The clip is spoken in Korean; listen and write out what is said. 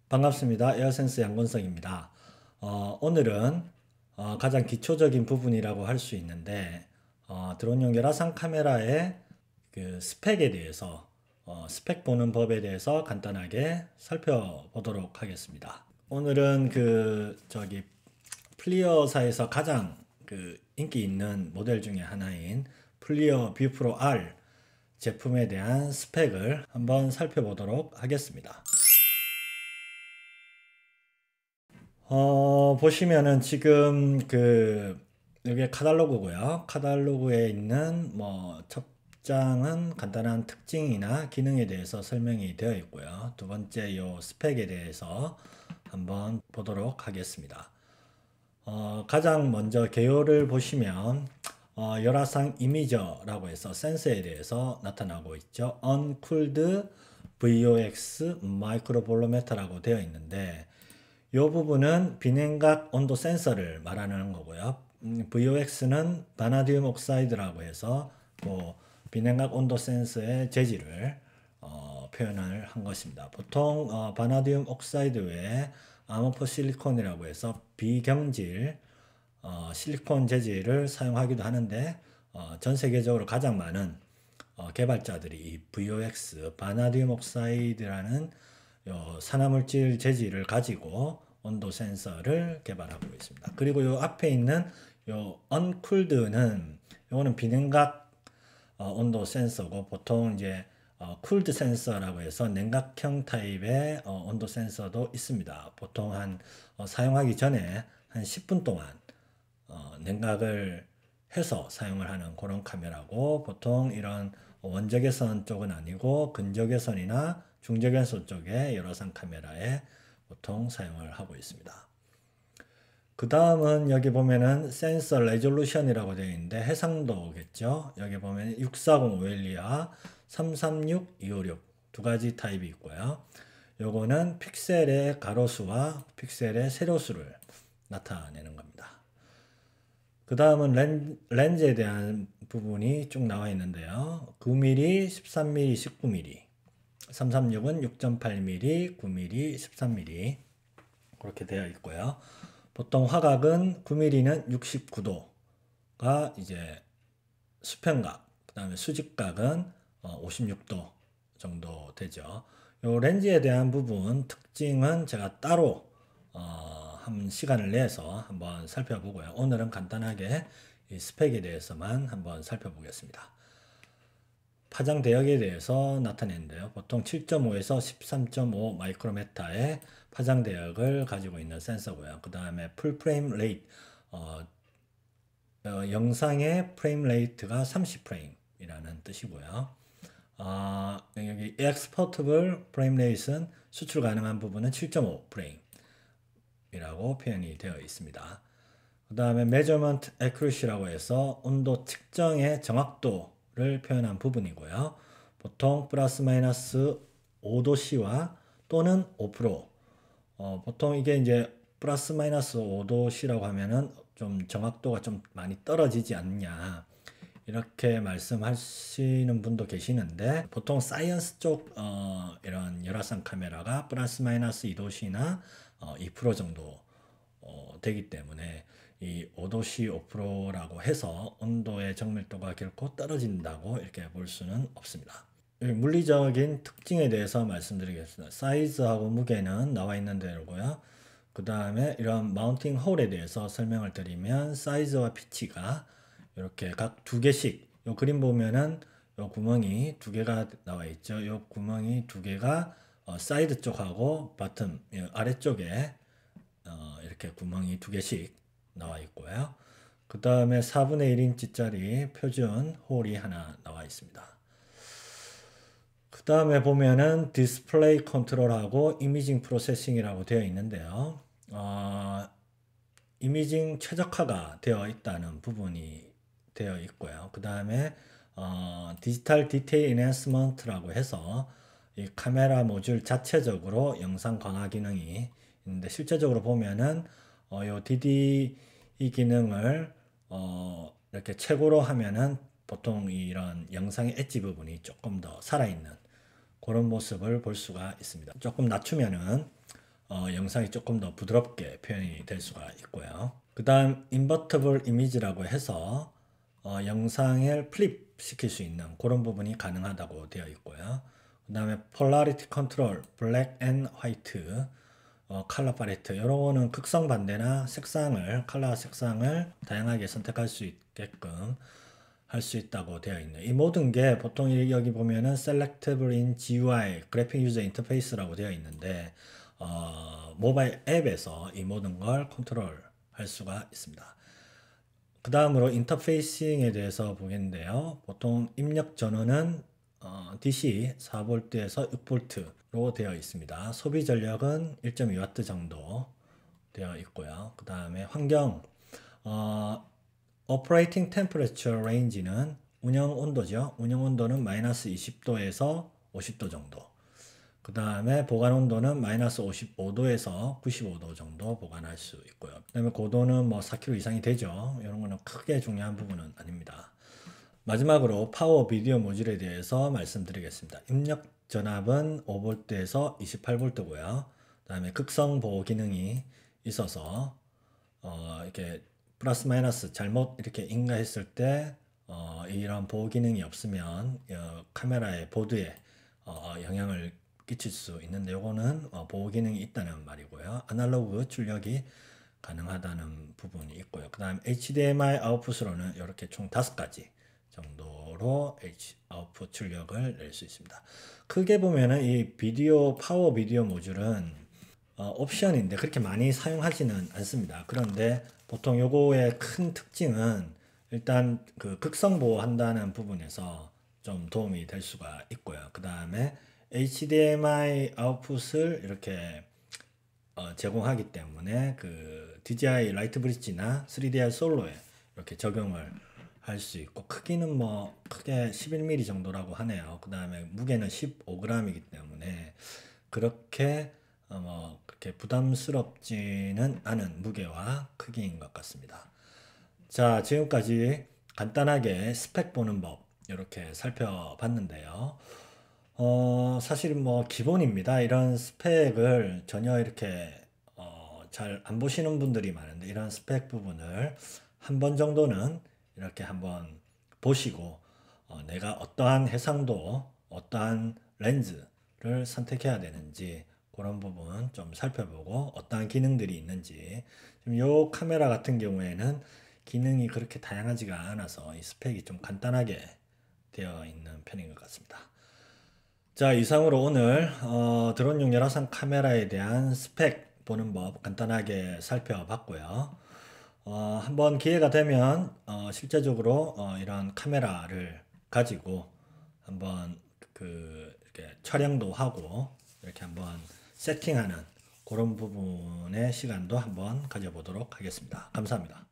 반갑습니다. 에어센스 양건석입니다. 오늘은 가장 기초적인 부분이라고 할 수 있는데 드론용 열화상 카메라의 그 스펙에 대해서 스펙 보는 법에 대해서 간단하게 살펴보도록 하겠습니다. 오늘은 플리어사에서 가장 인기 있는 모델 중에 하나인 플리어 뷰 프로 R 제품에 대한 스펙을 한번 살펴보도록 하겠습니다. 보시면은 지금 이게 카탈로그고요. 카탈로그에 있는 첫 장은 간단한 특징이나 기능에 대해서 설명이 되어 있고요. 두 번째 요 스펙에 대해서 한번 보도록 하겠습니다. 가장 먼저 개요를 보시면 열화상 이미저라고 해서 센서에 대해서 나타나고 있죠. Uncooled VOX 마이크로볼로메터라고 되어 있는데 이 부분은 비냉각 온도 센서를 말하는 거고요. VOX는 바나디움 옥사이드라고 해서 비냉각 온도 센서의 재질을 표현을 한 것입니다. 보통 바나디움 옥사이드 외에 아모포 실리콘이라고 해서 비경질 실리콘 재질을 사용하기도 하는데 전 세계적으로 가장 많은 개발자들이 이 VOX 바나디움 옥사이드라는 산화물질 재질을 가지고 온도 센서를 개발하고 있습니다. 그리고 요 앞에 있는 요 언쿨드는 요거는 비냉각 온도 센서고 보통 이제 쿨드 센서라고 해서 냉각형 타입의 온도 센서도 있습니다. 보통 사용하기 전에 한 10분 동안 냉각을 해서 사용을 하는 그런 카메라고 보통 이런 원적외선 쪽은 아니고 근적외선이나 중적외선 쪽에 열화상 카메라에 보통 사용을 하고 있습니다. 그 다음은 여기 보면은 센서 레졸루션이라고 되어 있는데 해상도겠죠. 여기 보면 640 OLE와 336 256 두 가지 타입이 있고요. 요거는 픽셀의 가로수와 픽셀의 세로수를 나타내는 겁니다. 그 다음은 렌즈에 대한 부분이 쭉 나와 있는데요. 9mm, 13mm, 19mm 336은 6.8mm, 9mm, 13mm 그렇게 되어 있고요. 보통 화각은 9mm는 69도가 이제 수평각, 그 다음에 수직각은 56도 정도 되죠. 요 렌즈에 대한 부분 특징은 제가 따로 한 시간을 내서 한번 살펴보고요. 오늘은 간단하게 이 스펙에 대해서만 한번 살펴보겠습니다. 파장 대역에 대해서 나타내는데요. 보통 7.5에서 13.5 마이크로메타의 파장 대역을 가지고 있는 센서고요. 그 다음에 풀 프레임 레이트, 영상의 프레임 레이트가 30프레임이라는 뜻이고요. 여기 exportable 프레임 레이트는 수출 가능한 부분은 7.5 프레임이라고 표현이 되어 있습니다. 그 다음에 measurement accuracy라고 해서 온도 측정의 정확도를 표현한 부분이고요. 보통 플러스 마이너스 5도씨와 또는 5%. 보통 이게 이제 플러스 마이너스 5도씨라고 하면은 좀 정확도가 좀 많이 떨어지지 않냐. 이렇게 말씀하시는 분도 계시는데 보통 사이언스 쪽 이런 열화상 카메라가 플러스 마이너스 2도씨나 2% 정도 되기 때문에 이 5도씨 5%라고 해서 온도의 정밀도가 결코 떨어진다고 이렇게 볼 수는 없습니다. 물리적인 특징에 대해서 말씀드리겠습니다. 사이즈하고 무게는 나와 있는 대로고요. 그 다음에 이런 마운팅 홀에 대해서 설명을 드리면 사이즈와 피치가 이렇게 각 두 개씩 요 그림 보면은 요 구멍이 두 개가 나와 있죠. 요 구멍이 두 개가 사이드 쪽하고 바텀 아래쪽에 이렇게 구멍이 두 개씩 나와 있고요. 그 다음에 4분의 1인치짜리 표준 홀이 하나 나와 있습니다. 그 다음에 보면은 디스플레이 컨트롤하고 이미징 프로세싱이라고 되어 있는데요. 이미징 최적화가 되어 있다는 부분이 되어 있고요. 그 다음에 디지털 디테일 인핸스먼트라고 해서 이 카메라 모듈 자체적으로 영상 강화 기능이 있는데 실제적으로 보면은 요 DD 이 기능을 이렇게 최고로 하면은 보통 이런 영상의 엣지 부분이 조금 더 살아있는 그런 모습을 볼 수가 있습니다. 조금 낮추면은 영상이 조금 더 부드럽게 표현이 될 수가 있고요. 그 다음 인버터블 이미지라고 해서 영상을 플립 시킬 수 있는 그런 부분이 가능하다고 되어 있고요. 그 다음에 폴라리티 컨트롤, 블랙 앤 화이트, 컬러 팔레트 이런 거는 극성 반대나 컬러 색상을 다양하게 선택할 수 있게끔 할 수 있다고 되어 있네요. 이 모든 게 보통 여기 보면은 Selectable in GUI, Graphic User Interface라고 되어 있는데 모바일 앱에서 이 모든 걸 컨트롤 할 수가 있습니다. 그 다음으로 인터페이싱에 대해서 보겠는데요. 보통 입력 전원은 DC 4V에서 6V로 되어 있습니다. 소비 전력은 1.2W 정도 되어 있고요. 그 다음에 환경 Operating Temperature Range는 운영 온도죠. 운영 온도는 마이너스 20도에서 50도 정도. 그 다음에 보관 온도는 마이너스 55도에서 95도 정도 보관할 수 있고요. 그 다음에 고도는 뭐 4kg 이상이 되죠. 이런 거는 크게 중요한 부분은 아닙니다. 마지막으로 파워 비디오 모듈에 대해서 말씀드리겠습니다. 입력 전압은 5V에서 28V고요. 그 다음에 극성 보호 기능이 있어서 이렇게 플러스 마이너스 잘못 이렇게 인가했을 때 이런 보호 기능이 없으면 카메라의 보드에 영향을 끼칠 수 있는데 요거는 보호 기능이 있다는 말이고요. 아날로그 출력이 가능하다는 부분이 있고요. 그 다음 HDMI 아웃풋으로는 이렇게 총 5가지 정도로 아웃풋 출력을 낼 수 있습니다. 크게 보면은 이 파워 비디오 모듈은 옵션인데 그렇게 많이 사용하지는 않습니다. 그런데 보통 요거의 큰 특징은 일단 그 극성 보호한다는 부분에서 좀 도움이 될 수가 있고요. 그 다음에 HDMI 아웃풋을 이렇게 제공하기 때문에 그 DJI 라이트 브릿지나 3DR 솔로에 이렇게 적용을 할 수 있고 크기는 뭐 크게 11mm 정도라고 하네요. 그 다음에 무게는 15g이기 때문에 그렇게 그렇게 부담스럽지는 않은 무게와 크기인 것 같습니다. 자, 지금까지 간단하게 스펙 보는 법 이렇게 살펴봤는데요. 사실 뭐 기본입니다. 이런 스펙을 전혀 이렇게 잘 안 보시는 분들이 많은데 이런 스펙 부분을 한 번 정도는 이렇게 한번 보시고 내가 어떠한 해상도, 어떠한 렌즈를 선택해야 되는지 그런 부분 좀 살펴보고 어떠한 기능들이 있는지 지금 이 카메라 같은 경우에는 기능이 그렇게 다양하지가 않아서 이 스펙이 좀 간단하게 되어 있는 편인 것 같습니다. 자, 이상으로 오늘 드론용 열화상 카메라에 대한 스펙 보는 법 간단하게 살펴봤고요. 한번 기회가 되면 실제적으로 이런 카메라를 가지고 한번 이렇게 촬영도 하고 이렇게 한번 세팅하는 그런 부분의 시간도 한번 가져보도록 하겠습니다. 감사합니다.